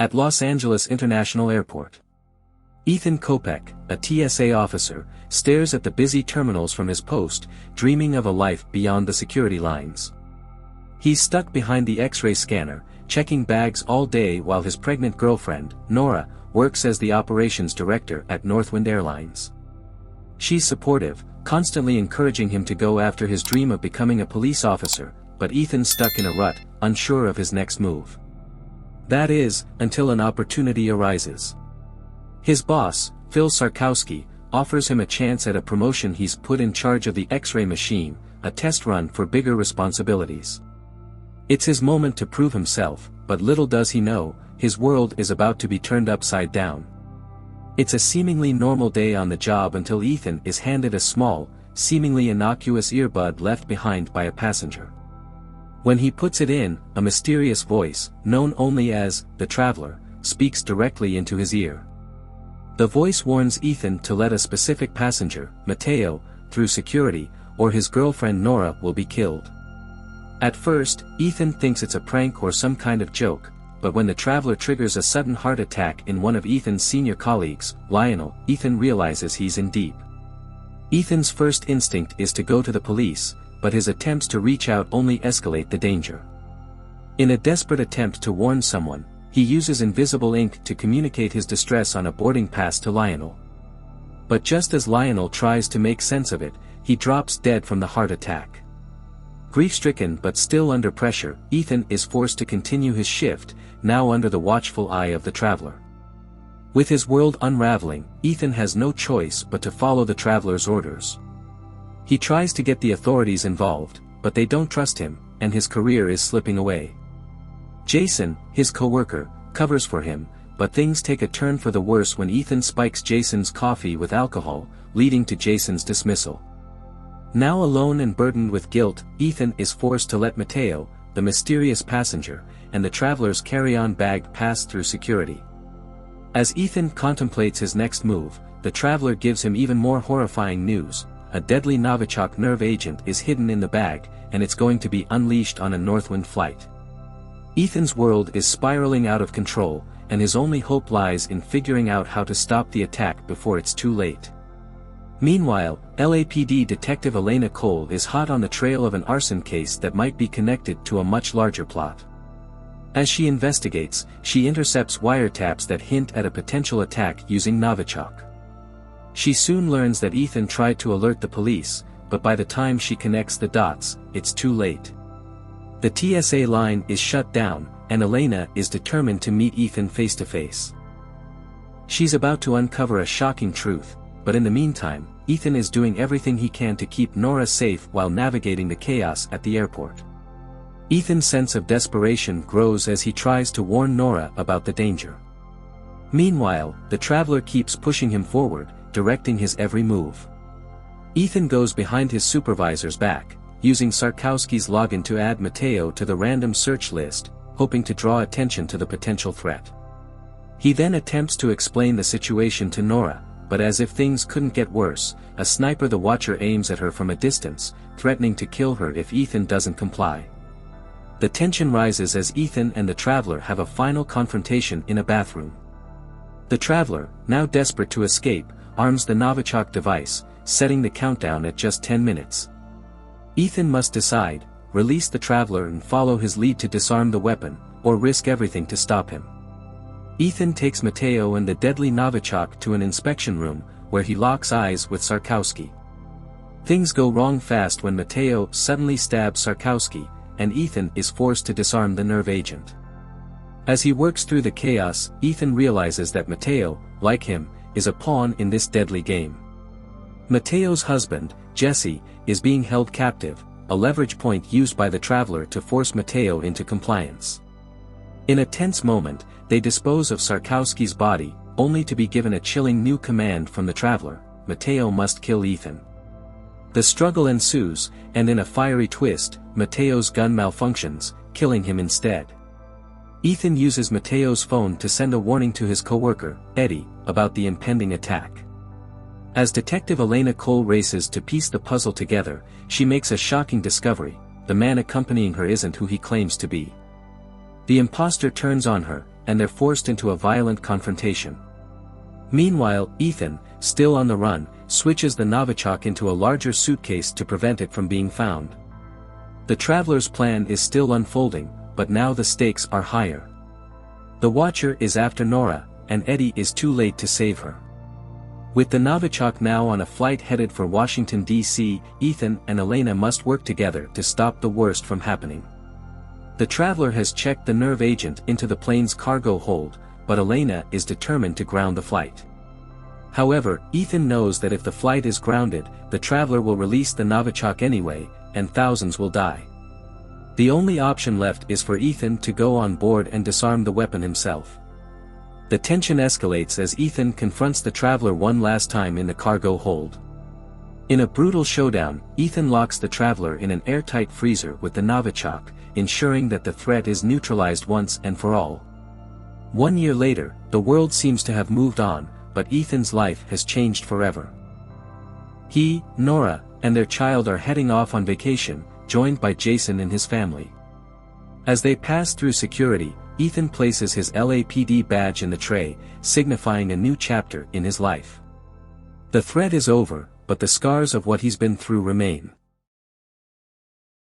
At Los Angeles International Airport. Ethan Kopech, a TSA officer, stares at the busy terminals from his post, dreaming of a life beyond the security lines. He's stuck behind the X-ray scanner, checking bags all day while his pregnant girlfriend, Nora, works as the operations director at Northwind Airlines. She's supportive, constantly encouraging him to go after his dream of becoming a police officer, but Ethan's stuck in a rut, unsure of his next move. That is, until an opportunity arises. His boss, Phil Sarkowski, offers him a chance at a promotion. He's put in charge of the X-ray machine, a test run for bigger responsibilities. It's his moment to prove himself, but little does he know, his world is about to be turned upside down. It's a seemingly normal day on the job until Ethan is handed a small, seemingly innocuous earbud left behind by a passenger. When he puts it in, a mysterious voice, known only as the Traveler, speaks directly into his ear. The voice warns Ethan to let a specific passenger, Mateo, through security, or his girlfriend Nora will be killed. At first, Ethan thinks it's a prank or some kind of joke, but when the Traveler triggers a sudden heart attack in one of Ethan's senior colleagues, Lionel, Ethan realizes he's in deep. Ethan's first instinct is to go to the police, but his attempts to reach out only escalate the danger. In a desperate attempt to warn someone, he uses invisible ink to communicate his distress on a boarding pass to Lionel. But just as Lionel tries to make sense of it, he drops dead from the heart attack. Grief-stricken but still under pressure, Ethan is forced to continue his shift, now under the watchful eye of the Traveler. With his world unraveling, Ethan has no choice but to follow the Traveler's orders. He tries to get the authorities involved, but they don't trust him, and his career is slipping away. Jason, his co-worker, covers for him, but things take a turn for the worse when Ethan spikes Jason's coffee with alcohol, leading to Jason's dismissal. Now alone and burdened with guilt, Ethan is forced to let Mateo, the mysterious passenger, and the Traveler's carry-on bag pass through security. As Ethan contemplates his next move, the Traveler gives him even more horrifying news. A deadly Novichok nerve agent is hidden in the bag, and it's going to be unleashed on a Northwind flight. Ethan's world is spiraling out of control, and his only hope lies in figuring out how to stop the attack before it's too late. Meanwhile, LAPD Detective Elena Cole is hot on the trail of an arson case that might be connected to a much larger plot. As she investigates, she intercepts wiretaps that hint at a potential attack using Novichok. She soon learns that Ethan tried to alert the police, but by the time she connects the dots, it's too late. The TSA line is shut down, and Elena is determined to meet Ethan face to face. She's about to uncover a shocking truth, but in the meantime, Ethan is doing everything he can to keep Nora safe while navigating the chaos at the airport. Ethan's sense of desperation grows as he tries to warn Nora about the danger. Meanwhile, the Traveler keeps pushing him forward, directing his every move. Ethan goes behind his supervisor's back, using Sarkowski's login to add Mateo to the random search list, hoping to draw attention to the potential threat. He then attempts to explain the situation to Nora, but as if things couldn't get worse, a sniper the Watcher aims at her from a distance, threatening to kill her if Ethan doesn't comply. The tension rises as Ethan and the Traveler have a final confrontation in a bathroom. The Traveler, now desperate to escape, arms the Novichok device, setting the countdown at just 10 minutes. Ethan must decide, release the Traveler and follow his lead to disarm the weapon, or risk everything to stop him. Ethan takes Mateo and the deadly Novichok to an inspection room, where he locks eyes with Sarkowski. Things go wrong fast when Mateo suddenly stabs Sarkowski, and Ethan is forced to disarm the nerve agent. As he works through the chaos, Ethan realizes that Mateo, like him, is a pawn in this deadly game. Mateo's husband, Jesse, is being held captive, a leverage point used by the Traveler to force Mateo into compliance. In a tense moment, they dispose of Sarkowski's body, only to be given a chilling new command from the Traveler: Mateo must kill Ethan. The struggle ensues, and in a fiery twist, Mateo's gun malfunctions, killing him instead. Ethan uses Mateo's phone to send a warning to his co-worker, Eddie, about the impending attack. As Detective Elena Cole races to piece the puzzle together, she makes a shocking discovery: the man accompanying her isn't who he claims to be. The imposter turns on her, and they're forced into a violent confrontation. Meanwhile, Ethan, still on the run, switches the Novichok into a larger suitcase to prevent it from being found. The traveler's plan is still unfolding, but now the stakes are higher. The Watcher is after Nora, and Eddie is too late to save her. With the Novichok now on a flight headed for Washington, D.C., Ethan and Elena must work together to stop the worst from happening. The traveler has checked the nerve agent into the plane's cargo hold, but Elena is determined to ground the flight. However, Ethan knows that if the flight is grounded, the traveler will release the Novichok anyway, and thousands will die. The only option left is for Ethan to go on board and disarm the weapon himself. The tension escalates as Ethan confronts the traveler one last time in the cargo hold. In a brutal showdown, Ethan locks the traveler in an airtight freezer with the Novichok, ensuring that the threat is neutralized once and for all. 1 year later, the world seems to have moved on, but Ethan's life has changed forever. He, Nora, and their child are heading off on vacation, joined by Jason and his family. As they pass through security, Ethan places his LAPD badge in the tray, signifying a new chapter in his life. The threat is over, but the scars of what he's been through remain.